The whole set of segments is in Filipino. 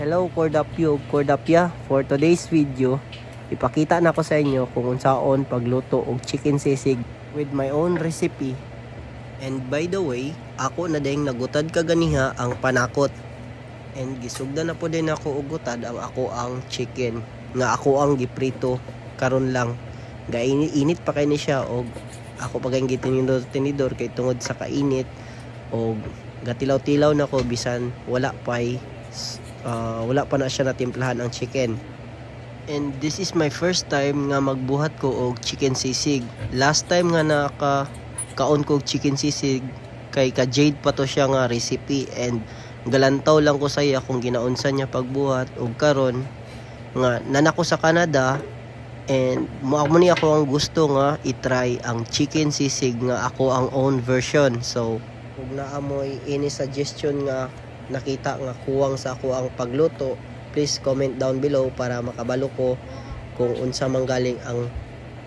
Hello Cordapio, Cordapia. For today's video, ipakita na ko sa inyo kung unsaon pagluto og chicken sisig with my own recipe. And by the way, ako na dayang nagutad kaganiha ang panakot. And gisugdan na po din ako og gutad ang ako ang chicken nga ako ang giprito karon lang. Gainit pa kay ni siya og ako pagay gitinidor kay tungod sa kainit og gatilaw-tilaw na ko bisan wala pa na siya natimplahan ang chicken. And this is my first time nga magbuhat ko og chicken sisig. Last time nga kaon ko og chicken sisig kay ka Jade pa to siya nga recipe, and galantaw lang ko sa iya kung ginaunsan niya pagbuhat. Og karon nga nanako sa Canada, and mo ni ako ang gusto nga i-try ang chicken sisig nga ako ang own version. So kung naamoy any suggestion nga nakita nga kuwang sa ako ang pagluto, please comment down below para makabalo ko kung unsa manggaling ang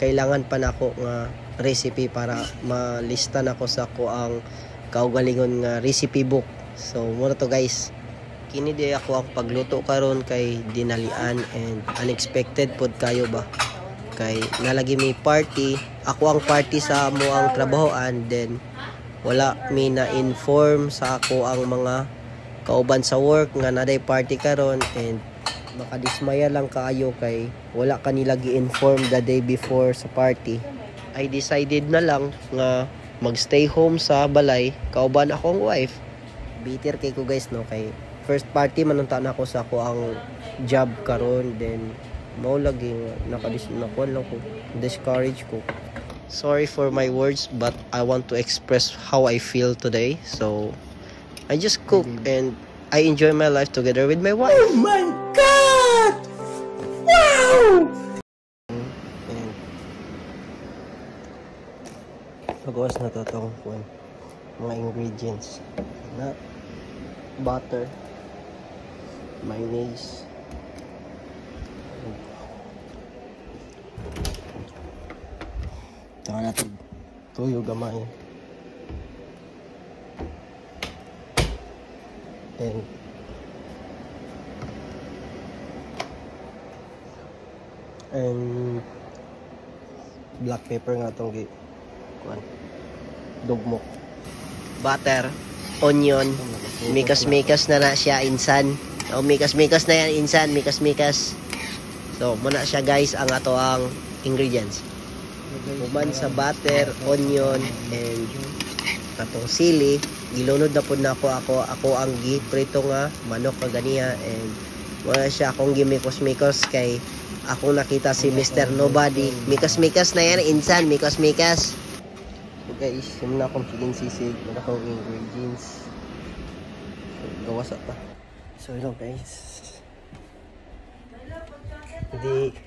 kailangan pa nako nga recipe para malista nako sa ako ang kaugalingon nga recipe book. So muna to guys, kini di ako ang pagluto karon kay dinalian and unexpected pod kayo ba, kay nalagi may party, ako ang party sa mo ang trabahoan, then wala mi na inform sa ako ang mga kauban sa work nga naday party karon, and makadismaya lang kaayo kay wala kanila gi-inform the day before sa party. I decided na lang nga magstay home sa balay kauban akong wife. Bitter kay ko guys no, kay first party manunta na ako sa ako ang job karon, then mao lagi nakuan lang ko, discourage ko. Sorry for my words, but I want to express how I feel today. So I just cook and I enjoy my life together with my wife. Oh my God! Wow! And pagawas na to itong mga ingredients na butter, mayonnaise, tama natin tuyo gamay, and black pepper nga itong dugmok, butter, onion, mikas-mikas na siya insan. O mikas-mikas na yan insan, mikas-mikas. So muna siya guys ang ato ang ingredients. Uman sa butter, onion, and atong sili. Gilunod na po na ako ang giprito nga manok kaganiya, and wala siya akong gimikos-mikos kay ako nakita si Mr. Nobody. Mikas-mikas na yan insan, mikas-mikas. So guys, yung na akong chicken sisig, wala akong ingredients. So, gawas pa. So yun guys, hindi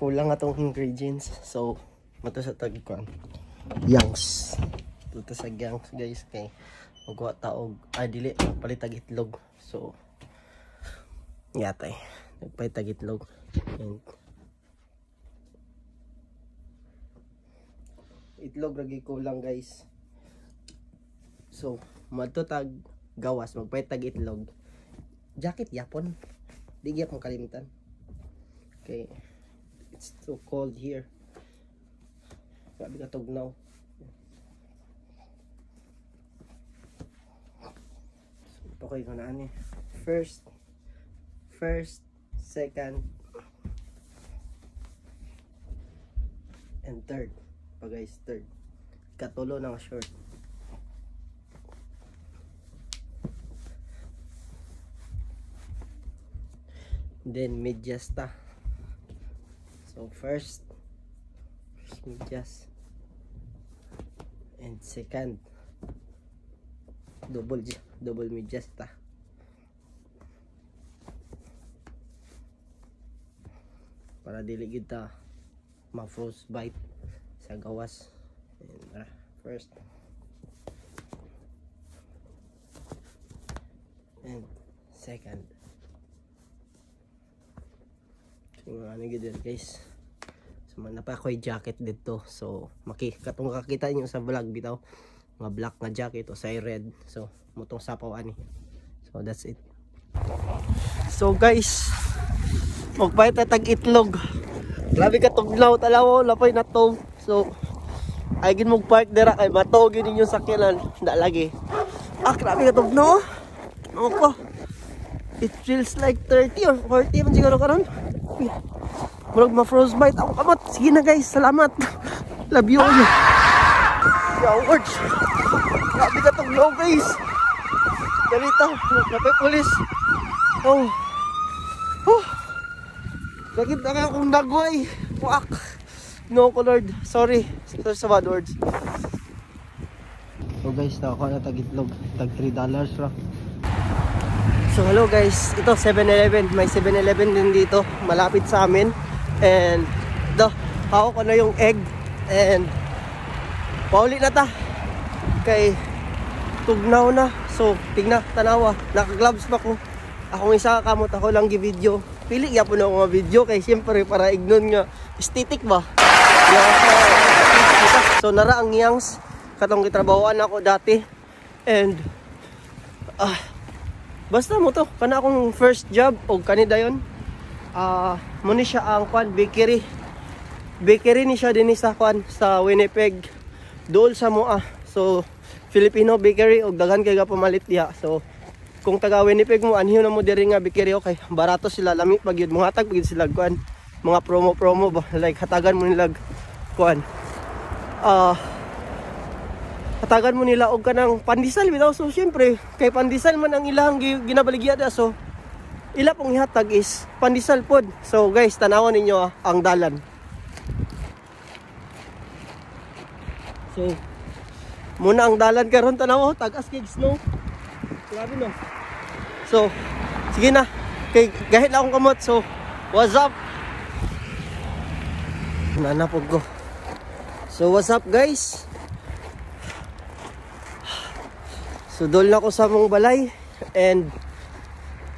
kulang atong ingredients. So mato sa tagkuan yangs, tuto sa yangs guys, kay magwa taog dili palitag itlog. So yatay nagpalitag itlog, and itlog ragi kulang guys. So madto tag gawas magpalitag itlog, jacket yapon di gyapon kalimutan. Okay, it's too cold here. Grabe ka tugnaw. So, ito kayo na ani. First, second, and third. Pa guys, third. Katulo ng short. Then medyas ta. So first medyas, and second double medyas ta. Para dili gid ta ma-frostbite sa gawas. And first and second. So ano gid guys, so man pa ako'y jacket dito. So katong kakita niyo sa vlog bitaw nga black nga jacket o say red. So mutong sapaw ani. So that's it. So guys, magpahit na tag-itlog. Grabe ka tugnaw, talaw, lapay na to. So, ay gin mag-park dira kay matog yun yung sakyanan. Hindi lagi. Grabe ka tugnaw. Ako. It feels like 30 or 40 man siguro karon. Murag ma-frostbite ako kamot. Sige na guys, salamat. Love you all. Yawards. Grabe ka tugnaw guys. Dalita, napay pulis. Oh. Sakit na kaya akong nagway. Fuck. No ko Lord. Sorry sa bad words. So guys, nakakuha na tag-itlog. Tag $3 ra. So hello guys. Ito 7-Eleven. May 7-Eleven din dito. Malapit sa amin. And hawak ko na yung egg. And pauli na ta. Kay tugnaw na. So tigna, tanawa. Naka-gloves pa ko. Akong isa kamot ako lang gi-video. Pili ya po na ako video kay siyempre para ignon nga aesthetic ba. So nara ang yangs katong gitrabahoan ako dati. And basta mo to kana akong first job og kanida yon. Mo ni siya ang kwan bakery. Bakery ni siya dinhi sa kwan sa Winnipeg. Dool sa moa. So Filipino bakery og daghan kay ga pamalit diha. So kung taga Winnipeg mo anhiyo na mo diri nga bakery okay, barato sila lami pag yun mga hatag pag sila kuan mga promo ba like hatagan mo nila kuan hatagan mo nila og kanang pandesal bitaw. So syempre kay pandesal man ang ilang ginabaligya da, so ila pong ihatag is pandesal pod. So guys, tanawan ninyo ang dalan. So muna ang dalan karon tanaw tagas kay snow. Grabe no. So, sige na. Kay gahit lang akong kamot. So, what's up? Nanapog ko. So, what's up guys? So, dol na ko sa mong balay. And,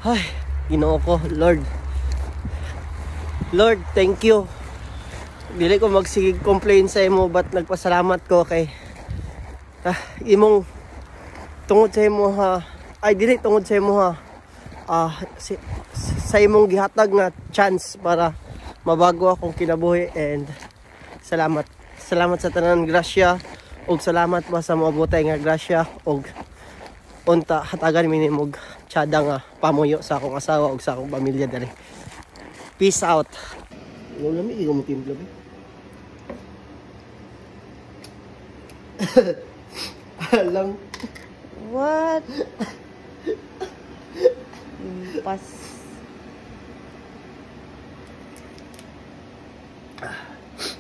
ay, Ginoo ko, Lord. Lord, thank you. Dili ko magsigig complain sa imo, but nagpasalamat ko kay imong tungod sa imo ha. Ay dili tungod sa imo ha. Sa imong gihatag nga chance para mabago akong kinabuhi. And salamat sa tanan grasya og salamat pa sa moabotay nga grasya og unta hatagan mi nimog tiyada nga pamuyo sa akong asawa og sa akong pamilya dali. Peace out. Yung lami mo timpla ba? Alam. What? Pas.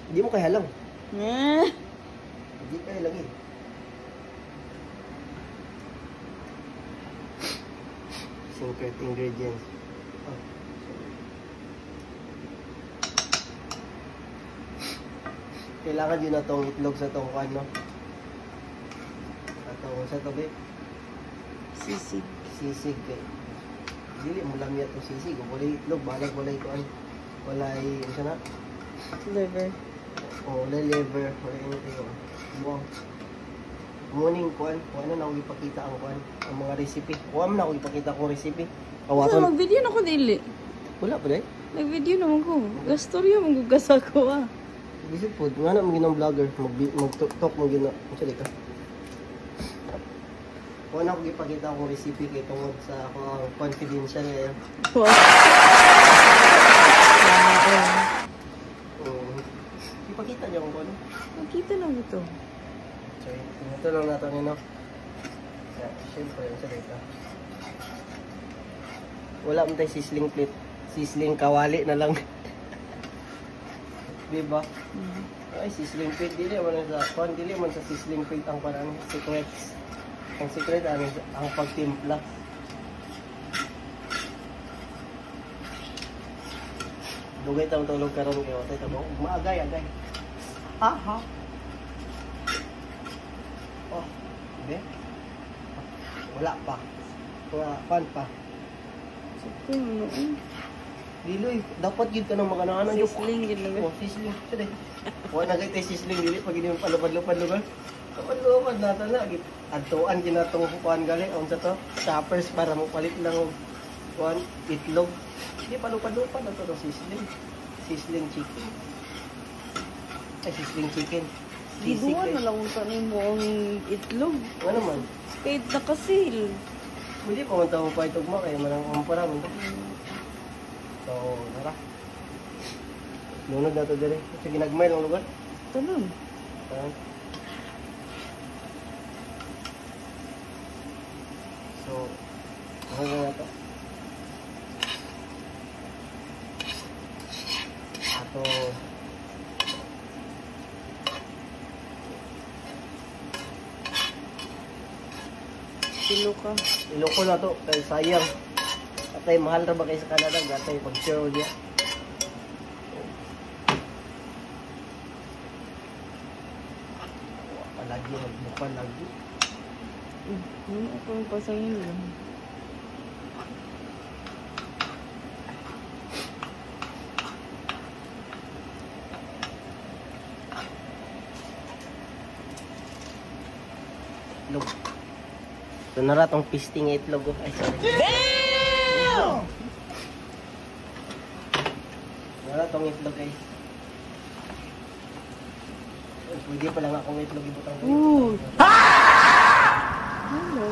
Hindi mo kaya lang. Eh. Hindi kaya lang eh. Secret ingredients. Kailangan yun na itong itlog sa itong ano. Sa ito babe. Sisig. Sisig eh. Dili mo lang yan itong sisig. Walay itlog, balag walay kuan. Walay, isa na? Liver. Walay liver. Walay anything. Wow. Morning kuan. Kuan na ako ipakita ang kuan. Ang mga recipe. Kuan na ako ipakita akong recipe. Kasi mag-video na ko dili. Wala pa dahil? Nag-video naman ko. Gastoryo magugas ako ah. Bisip po. Nga na mga vlogger. Mag-talk mo gina. Ang salita. Kuan ako ipakita akong recipe kay tungod sa akong confidential ngayon. Wow. Ipakita niyo kung kuan. Nakita lang ito. So, ito lang natin yun, no? Siyempre, yung salita. Wala mo tayo sisling plate. Sisling kawali na lang. Diba? Ay, sisling plate. Dili man sa kuan. Dili man sa sisling plate ang parang secrets. Ang secret, ang pagtimpla. Dugay tayong tulog karon kayo. Tayo tabo. Maagay. Ha? Oh, hindi? Wala pa. Kuan pa. Sakto yung noon. Diloy, dapat yun ka ng mga nanan yung Sisling yun lang. oh, sisling. Sige. Huwag na kayo sisling dili pag hindi mo palupad-lupad lugar. Lupad natin na. Adtuan kinatong kukuhan gali. Ang sa to, shoppers para mo palit lang. One, itlog. Hindi pa lupa-lupa na to. Sizzling. Sizzling chicken. Ay, sizzling chicken. Giduan na lang unta nimo ang itlog. Ano man? Spade na kasil. Hindi pa man tawag pa itog mo. Kaya manang umpara mo. So, tara. Lunod na ito dire. Sa ginagmay ng lugar. Tanong. So, ano na ito? Ato. Kilo ka. Iloko na to. Kaya sayang. Atay, mahal na ba kayo sa Canada? Atay, pag-share niya. Lagi magbukan lagi. Ano ako yung pasayin lang. Itlog. Ito na rin itong pisting itlog. Ay, sorry. Damn! Ito na rin itong itlog guys. Pwede pa lang akong itlog ibutang ko. Ooh. Hello?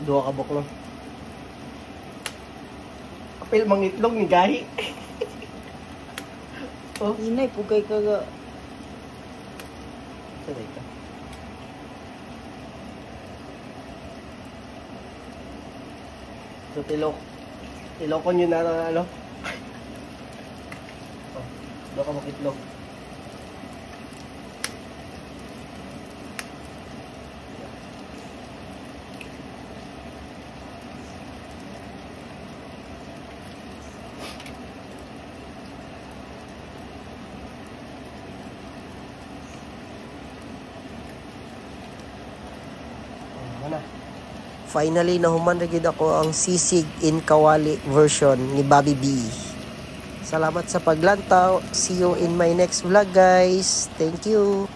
Dua ka buklo. Apil mang itlog ni gahi. Oh, Inay, pugay ka ga. saday ka. So, tilokon nyo na ano. Oh, dua ka itlog. Finally, nahuman na gid ako ang sisig in kawali version ni Bobby B. Salamat sa paglantaw. See you in my next vlog guys. Thank you.